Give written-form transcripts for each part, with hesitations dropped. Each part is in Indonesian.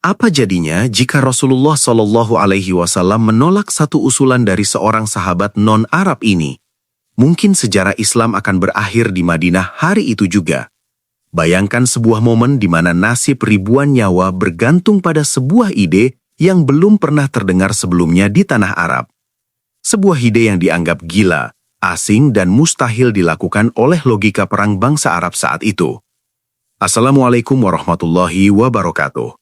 Apa jadinya jika Rasulullah Shallallahu Alaihi Wasallam menolak satu usulan dari seorang sahabat non-Arab ini? Mungkin sejarah Islam akan berakhir di Madinah hari itu juga. Bayangkan sebuah momen di mana nasib ribuan nyawa bergantung pada sebuah ide yang belum pernah terdengar sebelumnya di tanah Arab. Sebuah ide yang dianggap gila, asing dan mustahil dilakukan oleh logika perang bangsa Arab saat itu. Assalamualaikum warahmatullahi wabarakatuh.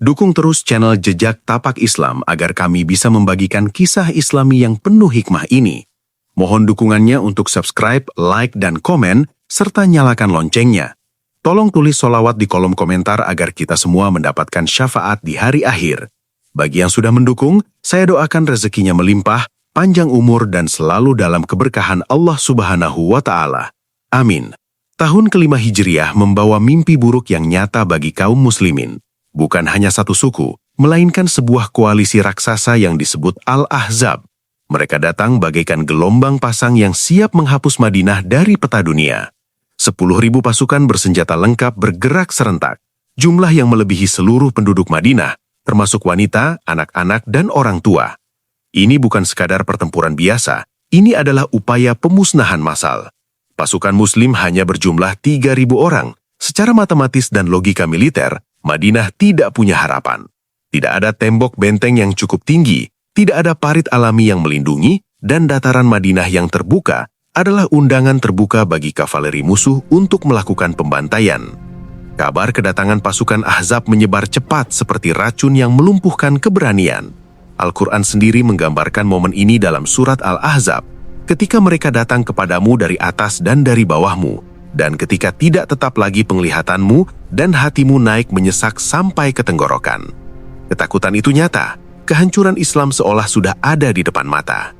Dukung terus channel Jejak Tapak Islam agar kami bisa membagikan kisah Islami yang penuh hikmah ini. Mohon dukungannya untuk subscribe, like, dan komen, serta nyalakan loncengnya. Tolong tulis sholawat di kolom komentar agar kita semua mendapatkan syafaat di hari akhir. Bagi yang sudah mendukung, saya doakan rezekinya melimpah, panjang umur dan selalu dalam keberkahan Allah Subhanahu wa Ta'ala. Amin. Tahun kelima Hijriah membawa mimpi buruk yang nyata bagi kaum muslimin. Bukan hanya satu suku, melainkan sebuah koalisi raksasa yang disebut Al-Ahzab. Mereka datang bagaikan gelombang pasang yang siap menghapus Madinah dari peta dunia. 10.000 pasukan bersenjata lengkap bergerak serentak. Jumlah yang melebihi seluruh penduduk Madinah, termasuk wanita, anak-anak, dan orang tua. Ini bukan sekadar pertempuran biasa, ini adalah upaya pemusnahan massal. Pasukan Muslim hanya berjumlah 3.000 orang. Secara matematis dan logika militer, Madinah tidak punya harapan. Tidak ada tembok benteng yang cukup tinggi, tidak ada parit alami yang melindungi, dan dataran Madinah yang terbuka adalah undangan terbuka bagi kavaleri musuh untuk melakukan pembantaian. Kabar kedatangan pasukan Ahzab menyebar cepat seperti racun yang melumpuhkan keberanian. Al-Quran sendiri menggambarkan momen ini dalam surat Al-Ahzab, ketika mereka datang kepadamu dari atas dan dari bawahmu, dan ketika tidak tetap lagi penglihatanmu dan hatimu naik menyesak sampai ke tenggorokan. Ketakutan itu nyata, kehancuran Islam seolah sudah ada di depan mata.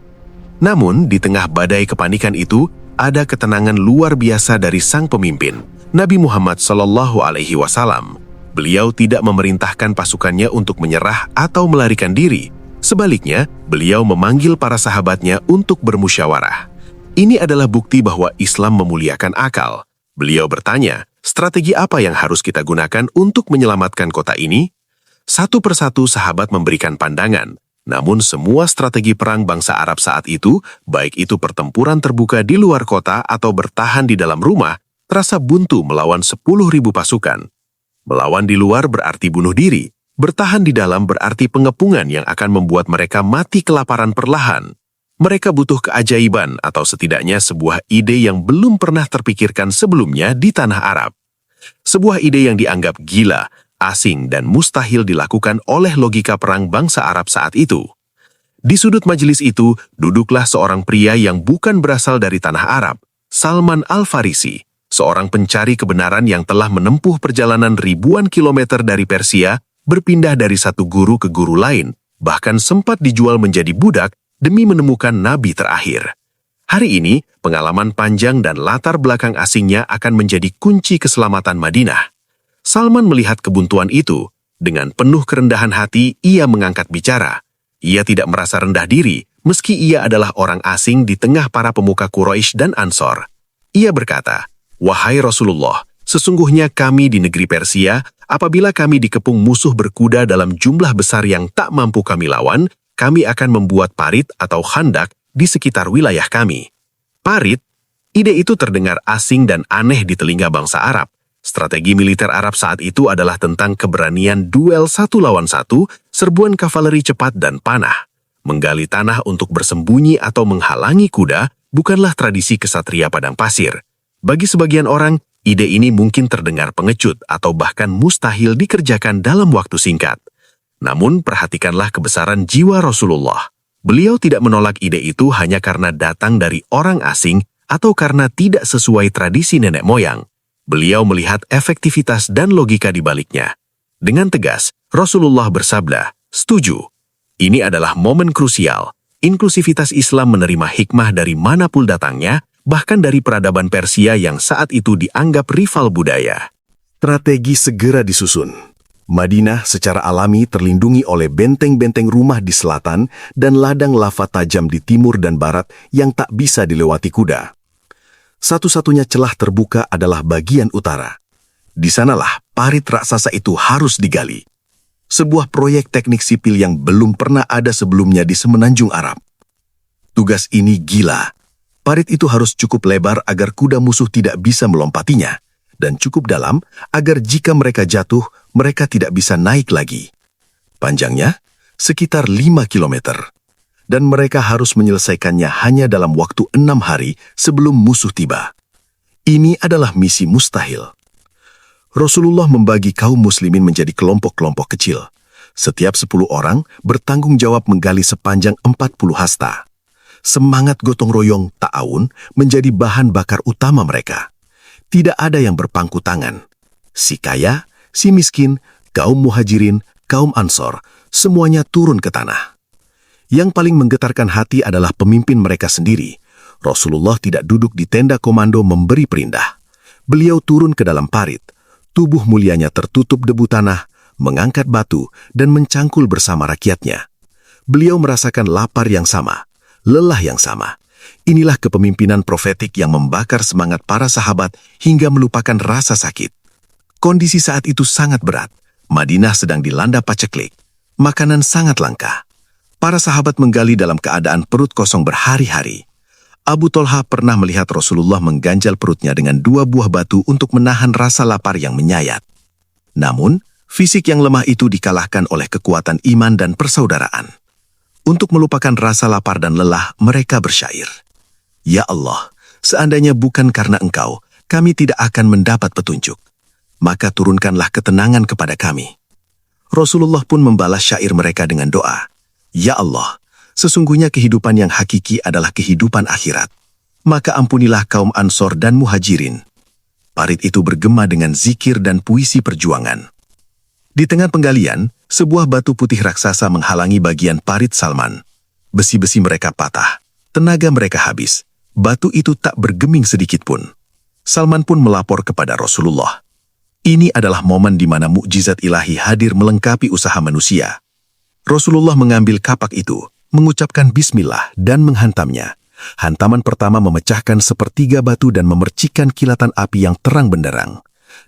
Namun, di tengah badai kepanikan itu, ada ketenangan luar biasa dari sang pemimpin, Nabi Muhammad SAW. Beliau tidak memerintahkan pasukannya untuk menyerah atau melarikan diri. Sebaliknya, beliau memanggil para sahabatnya untuk bermusyawarah. Ini adalah bukti bahwa Islam memuliakan akal. Beliau bertanya, strategi apa yang harus kita gunakan untuk menyelamatkan kota ini? Satu persatu sahabat memberikan pandangan. Namun semua strategi perang bangsa Arab saat itu, baik itu pertempuran terbuka di luar kota atau bertahan di dalam rumah, terasa buntu melawan 10.000 pasukan. Melawan di luar berarti bunuh diri, bertahan di dalam berarti pengepungan yang akan membuat mereka mati kelaparan perlahan. Mereka butuh keajaiban atau setidaknya sebuah ide yang belum pernah terpikirkan sebelumnya di tanah Arab. Sebuah ide yang dianggap gila, asing dan mustahil dilakukan oleh logika perang bangsa Arab saat itu. Di sudut majelis itu, duduklah seorang pria yang bukan berasal dari tanah Arab, Salman Al-Farisi, seorang pencari kebenaran yang telah menempuh perjalanan ribuan kilometer dari Persia, berpindah dari satu guru ke guru lain, bahkan sempat dijual menjadi budak demi menemukan nabi terakhir. Hari ini, pengalaman panjang dan latar belakang asingnya akan menjadi kunci keselamatan Madinah. Salman melihat kebuntuan itu. Dengan penuh kerendahan hati, ia mengangkat bicara. Ia tidak merasa rendah diri, meski ia adalah orang asing di tengah para pemuka Quraisy dan Ansor. Ia berkata, "Wahai Rasulullah, sesungguhnya kami di negeri Persia, apabila kami dikepung musuh berkuda dalam jumlah besar yang tak mampu kami lawan, kami akan membuat parit atau khandak di sekitar wilayah kami." Parit, ide itu terdengar asing dan aneh di telinga bangsa Arab. Strategi militer Arab saat itu adalah tentang keberanian duel satu lawan satu, serbuan kavaleri cepat dan panah. Menggali tanah untuk bersembunyi atau menghalangi kuda bukanlah tradisi kesatria padang pasir. Bagi sebagian orang, ide ini mungkin terdengar pengecut atau bahkan mustahil dikerjakan dalam waktu singkat. Namun perhatikanlah kebesaran jiwa Rasulullah. Beliau tidak menolak ide itu hanya karena datang dari orang asing atau karena tidak sesuai tradisi nenek moyang. Beliau melihat efektivitas dan logika di baliknya. Dengan tegas, Rasulullah bersabda, "Setuju. Ini adalah momen krusial. Inklusivitas Islam menerima hikmah dari manapun datangnya, bahkan dari peradaban Persia yang saat itu dianggap rival budaya." Strategi segera disusun. Madinah secara alami terlindungi oleh benteng-benteng rumah di selatan dan ladang lava tajam di timur dan barat yang tak bisa dilewati kuda. Satu-satunya celah terbuka adalah bagian utara. Di sanalah parit raksasa itu harus digali. sebuah proyek teknik sipil yang belum pernah ada sebelumnya di semenanjung Arab. Tugas ini gila. Parit itu harus cukup lebar agar kuda musuh tidak bisa melompatinya, dan cukup dalam agar jika mereka jatuh, mereka tidak bisa naik lagi. Panjangnya sekitar 5 kilometer. Dan mereka harus menyelesaikannya hanya dalam waktu 6 hari sebelum musuh tiba. Ini adalah misi mustahil. Rasulullah membagi kaum muslimin menjadi kelompok-kelompok kecil. Setiap 10 orang bertanggung jawab menggali sepanjang 40 hasta. Semangat gotong royong ta'awun menjadi bahan bakar utama mereka. Tidak ada yang berpangku tangan. Si kaya, si miskin, kaum muhajirin, kaum ansor, semuanya turun ke tanah. Yang paling menggetarkan hati adalah pemimpin mereka sendiri. Rasulullah tidak duduk di tenda komando memberi perintah. Beliau turun ke dalam parit. Tubuh mulianya tertutup debu tanah, mengangkat batu, dan mencangkul bersama rakyatnya. Beliau merasakan lapar yang sama, lelah yang sama. Inilah kepemimpinan profetik yang membakar semangat para sahabat hingga melupakan rasa sakit. Kondisi saat itu sangat berat. Madinah sedang dilanda paceklik. Makanan sangat langka. Para sahabat menggali dalam keadaan perut kosong berhari-hari. Abu Tolha pernah melihat Rasulullah mengganjal perutnya dengan 2 buah batu untuk menahan rasa lapar yang menyayat. Namun, fisik yang lemah itu dikalahkan oleh kekuatan iman dan persaudaraan. Untuk melupakan rasa lapar dan lelah, mereka bersyair. Ya Allah, seandainya bukan karena Engkau, kami tidak akan mendapat petunjuk. Maka turunkanlah ketenangan kepada kami. Rasulullah pun membalas syair mereka dengan doa. Ya Allah, sesungguhnya kehidupan yang hakiki adalah kehidupan akhirat. Maka ampunilah kaum Ansor dan Muhajirin. Parit itu bergema dengan zikir dan puisi perjuangan. Di tengah penggalian, sebuah batu putih raksasa menghalangi bagian parit Salman. Besi-besi mereka patah, tenaga mereka habis. Batu itu tak bergeming sedikitpun. Salman pun melapor kepada Rasulullah. Ini adalah momen di mana mukjizat ilahi hadir melengkapi usaha manusia. Rasulullah mengambil kapak itu, mengucapkan bismillah dan menghantamnya. Hantaman pertama memecahkan sepertiga batu dan memercikkan kilatan api yang terang benderang.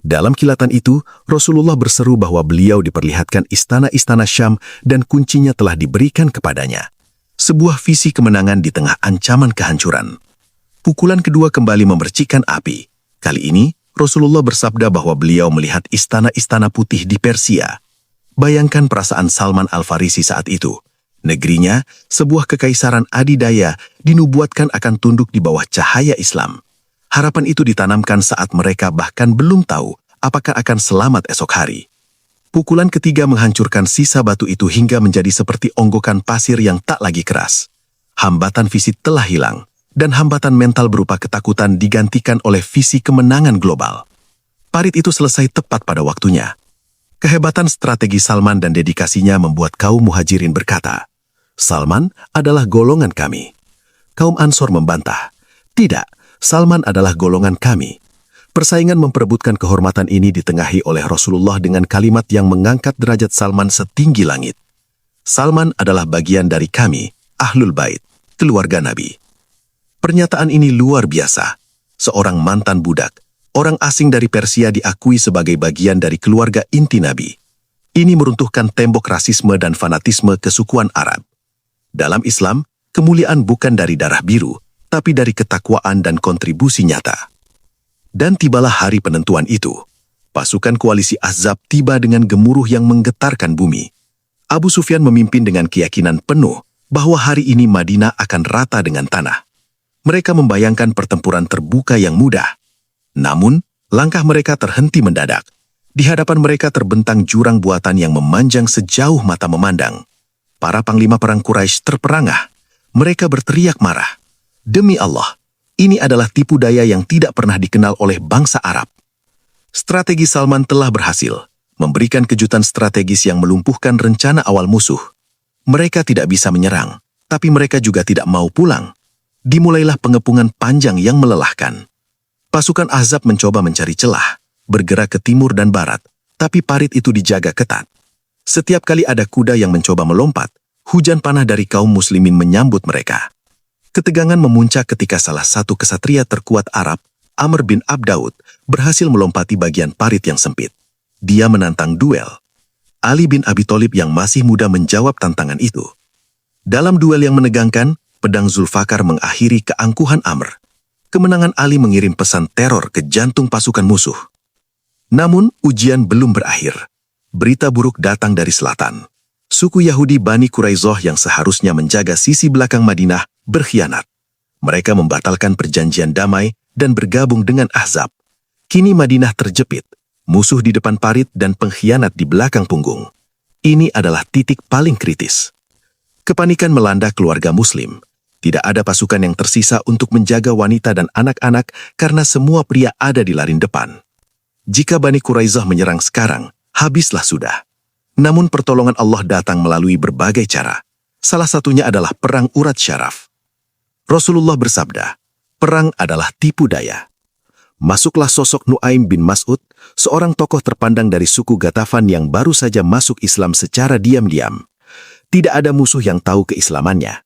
Dalam kilatan itu, Rasulullah berseru bahwa beliau diperlihatkan istana-istana Syam dan kuncinya telah diberikan kepadanya. Sebuah visi kemenangan di tengah ancaman kehancuran. Pukulan kedua kembali memercikkan api. Kali ini, Rasulullah bersabda bahwa beliau melihat istana-istana putih di Persia. Bayangkan perasaan Salman Al-Farisi saat itu. Negerinya, sebuah kekaisaran adidaya, dinubuatkan akan tunduk di bawah cahaya Islam. Harapan itu ditanamkan saat mereka bahkan belum tahu apakah akan selamat esok hari. Pukulan ketiga menghancurkan sisa batu itu hingga menjadi seperti onggokan pasir yang tak lagi keras. Hambatan fisik telah hilang, dan hambatan mental berupa ketakutan digantikan oleh visi kemenangan global. Parit itu selesai tepat pada waktunya. Kehebatan strategi Salman dan dedikasinya membuat kaum Muhajirin berkata, Salman adalah golongan kami. Kaum Ansor membantah, tidak, Salman adalah golongan kami. Persaingan memperebutkan kehormatan ini ditengahi oleh Rasulullah dengan kalimat yang mengangkat derajat Salman setinggi langit. Salman adalah bagian dari kami, Ahlul Bait, keluarga Nabi. Pernyataan ini luar biasa. Seorang mantan budak, orang asing dari Persia diakui sebagai bagian dari keluarga inti Nabi. Ini meruntuhkan tembok rasisme dan fanatisme kesukuan Arab. Dalam Islam, kemuliaan bukan dari darah biru, tapi dari ketakwaan dan kontribusi nyata. Dan tibalah hari penentuan itu. Pasukan koalisi Ahzab tiba dengan gemuruh yang menggetarkan bumi. Abu Sufyan memimpin dengan keyakinan penuh bahwa hari ini Madinah akan rata dengan tanah. Mereka membayangkan pertempuran terbuka yang mudah. Namun, langkah mereka terhenti mendadak. Di hadapan mereka terbentang jurang buatan yang memanjang sejauh mata memandang. Para panglima perang Quraisy terperangah. Mereka berteriak marah. Demi Allah, ini adalah tipu daya yang tidak pernah dikenal oleh bangsa Arab. Strategi Salman telah berhasil, memberikan kejutan strategis yang melumpuhkan rencana awal musuh. Mereka tidak bisa menyerang, tapi mereka juga tidak mau pulang. Dimulailah pengepungan panjang yang melelahkan. Pasukan Ahzab mencoba mencari celah, bergerak ke timur dan barat, tapi parit itu dijaga ketat. Setiap kali ada kuda yang mencoba melompat, hujan panah dari kaum muslimin menyambut mereka. Ketegangan memuncak ketika salah satu kesatria terkuat Arab, Amr bin Abdaud, berhasil melompati bagian parit yang sempit. Dia menantang duel. Ali bin Abi Thalib yang masih muda menjawab tantangan itu. Dalam duel yang menegangkan, pedang Zulfakar mengakhiri keangkuhan Amr. Kemenangan Ali mengirim pesan teror ke jantung pasukan musuh. Namun, ujian belum berakhir. Berita buruk datang dari selatan. Suku Yahudi Bani Quraizoh yang seharusnya menjaga sisi belakang Madinah berkhianat. Mereka membatalkan perjanjian damai dan bergabung dengan Ahzab. Kini Madinah terjepit, musuh di depan parit dan pengkhianat di belakang punggung. Ini adalah titik paling kritis. Kepanikan melanda keluarga Muslim. Tidak ada pasukan yang tersisa untuk menjaga wanita dan anak-anak karena semua pria ada di lini depan. Jika Bani Quraizoh menyerang sekarang, habislah sudah. Namun pertolongan Allah datang melalui berbagai cara. Salah satunya adalah perang urat syaraf. Rasulullah bersabda, perang adalah tipu daya. Masuklah sosok Nuaim bin Mas'ud, seorang tokoh terpandang dari suku Ghatafan yang baru saja masuk Islam secara diam-diam. Tidak ada musuh yang tahu keislamannya.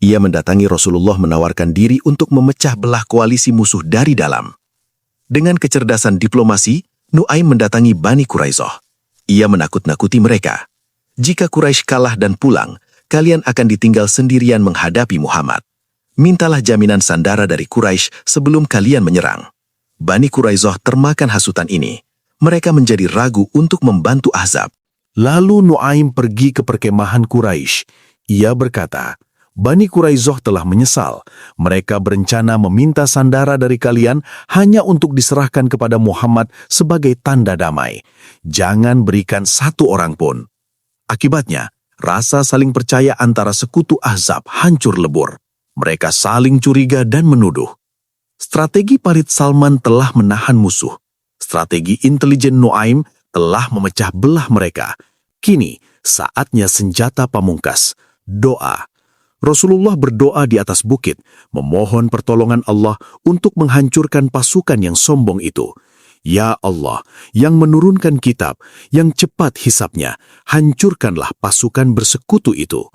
Ia mendatangi Rasulullah menawarkan diri untuk memecah belah koalisi musuh dari dalam. Dengan kecerdasan diplomasi, Nuaim mendatangi Bani Quraizoh. Ia menakut-nakuti mereka. Jika Quraisy kalah dan pulang, kalian akan ditinggal sendirian menghadapi Muhammad. Mintalah jaminan sandara dari Quraisy sebelum kalian menyerang. Bani Quraizoh termakan hasutan ini. Mereka menjadi ragu untuk membantu Ahzab. Lalu Nuaim pergi ke perkemahan Quraisy. Ia berkata, Bani Quraizoh telah menyesal. Mereka berencana meminta sandara dari kalian hanya untuk diserahkan kepada Muhammad sebagai tanda damai. Jangan berikan satu orang pun. Akibatnya, rasa saling percaya antara sekutu Ahzab hancur lebur. Mereka saling curiga dan menuduh. Strategi parit Salman telah menahan musuh. Strategi intelijen Nuaim telah memecah belah mereka. Kini, saatnya senjata pamungkas, doa. Rasulullah berdoa di atas bukit, memohon pertolongan Allah untuk menghancurkan pasukan yang sombong itu. Ya Allah, yang menurunkan kitab, yang cepat hisapnya, hancurkanlah pasukan bersekutu itu.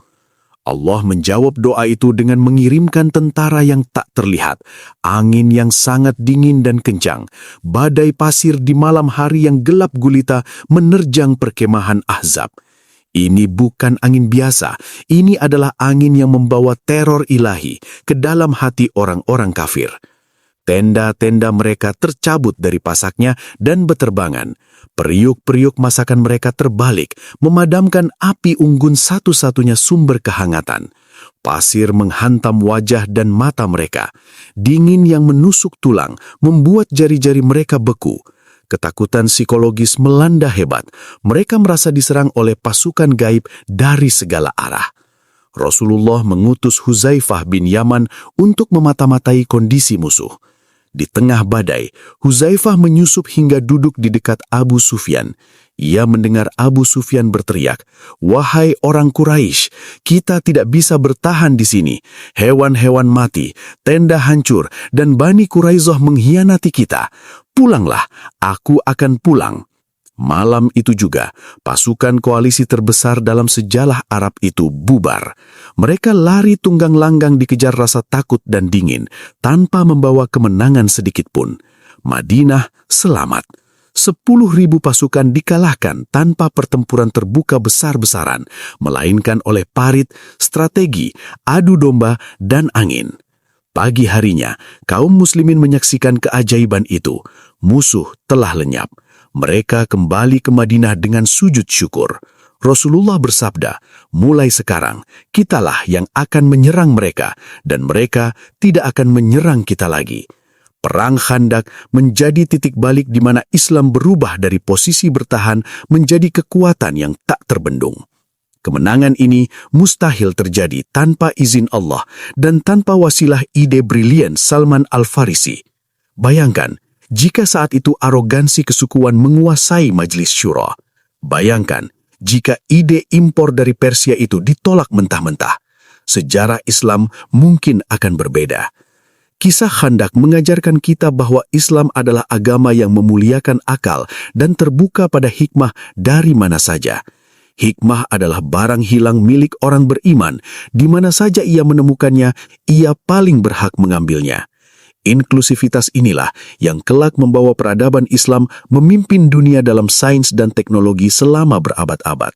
Allah menjawab doa itu dengan mengirimkan tentara yang tak terlihat, angin yang sangat dingin dan kencang, badai pasir di malam hari yang gelap gulita menerjang perkemahan Ahzab. Ini bukan angin biasa, ini adalah angin yang membawa teror ilahi ke dalam hati orang-orang kafir. Tenda-tenda mereka tercabut dari pasaknya dan beterbangan. Periuk-periuk masakan mereka terbalik, memadamkan api unggun satu-satunya sumber kehangatan. Pasir menghantam wajah dan mata mereka. Dingin yang menusuk tulang membuat jari-jari mereka beku. Ketakutan psikologis melanda hebat. Mereka merasa diserang oleh pasukan gaib dari segala arah. Rasulullah mengutus Huzaifah bin Yaman untuk memata-matai kondisi musuh. Di tengah badai, Huzaifah menyusup hingga duduk di dekat Abu Sufyan. Ia mendengar Abu Sufyan berteriak, "Wahai orang Quraisy, kita tidak bisa bertahan di sini. Hewan-hewan mati, tenda hancur, dan Bani Quraizoh mengkhianati kita. Pulanglah, aku akan pulang." Malam itu juga, pasukan koalisi terbesar dalam sejarah Arab itu bubar. Mereka lari tunggang langgang dikejar rasa takut dan dingin, tanpa membawa kemenangan sedikit pun. Madinah selamat. 10.000 pasukan dikalahkan tanpa pertempuran terbuka besar-besaran, melainkan oleh parit, strategi, adu domba, dan angin. Pagi harinya, kaum muslimin menyaksikan keajaiban itu. Musuh telah lenyap. Mereka kembali ke Madinah dengan sujud syukur. Rasulullah bersabda, mulai sekarang, kitalah yang akan menyerang mereka, dan mereka tidak akan menyerang kita lagi. Perang Khandak menjadi titik balik di mana Islam berubah dari posisi bertahan menjadi kekuatan yang tak terbendung. Kemenangan ini mustahil terjadi tanpa izin Allah dan tanpa wasilah ide brilian Salman Al-Farisi. Bayangkan, jika saat itu arogansi kesukuan menguasai Majelis Syura. Bayangkan, jika ide impor dari Persia itu ditolak mentah-mentah. Sejarah Islam mungkin akan berbeda. Kisah Khandak mengajarkan kita bahwa Islam adalah agama yang memuliakan akal dan terbuka pada hikmah dari mana saja. Hikmah adalah barang hilang milik orang beriman. Di mana saja ia menemukannya, ia paling berhak mengambilnya. Inklusivitas inilah yang kelak membawa peradaban Islam memimpin dunia dalam sains dan teknologi selama berabad-abad.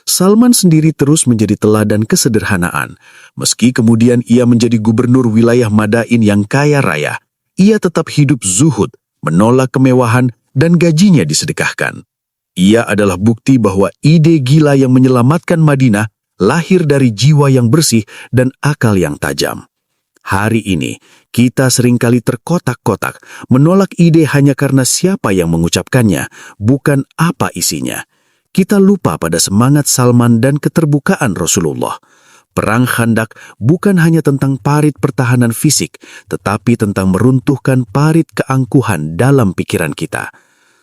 Salman sendiri terus menjadi teladan kesederhanaan. Meski kemudian ia menjadi gubernur wilayah Madain yang kaya raya, ia tetap hidup zuhud, menolak kemewahan, dan gajinya disedekahkan. Ia adalah bukti bahwa ide gila yang menyelamatkan Madinah lahir dari jiwa yang bersih dan akal yang tajam. Hari ini, kita seringkali terkotak-kotak, menolak ide hanya karena siapa yang mengucapkannya, bukan apa isinya. Kita lupa pada semangat Salman dan keterbukaan Rasulullah. Perang Khandak bukan hanya tentang parit pertahanan fisik, tetapi tentang meruntuhkan parit keangkuhan dalam pikiran kita.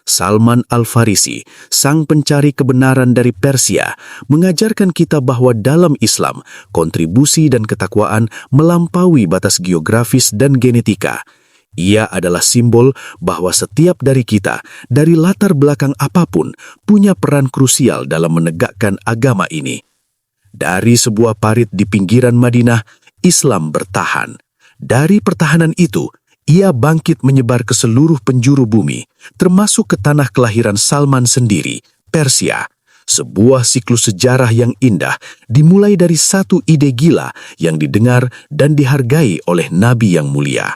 Salman Al-Farisi, sang pencari kebenaran dari Persia, mengajarkan kita bahwa dalam Islam, kontribusi dan ketakwaan melampaui batas geografis dan genetika. Ia adalah simbol bahwa setiap dari kita, dari latar belakang apapun, punya peran krusial dalam menegakkan agama ini. Dari sebuah parit di pinggiran Madinah, Islam bertahan. Dari pertahanan itu, ia bangkit menyebar ke seluruh penjuru bumi, termasuk ke tanah kelahiran Salman sendiri, Persia. Sebuah siklus sejarah yang indah dimulai dari satu ide gila yang didengar dan dihargai oleh Nabi yang mulia.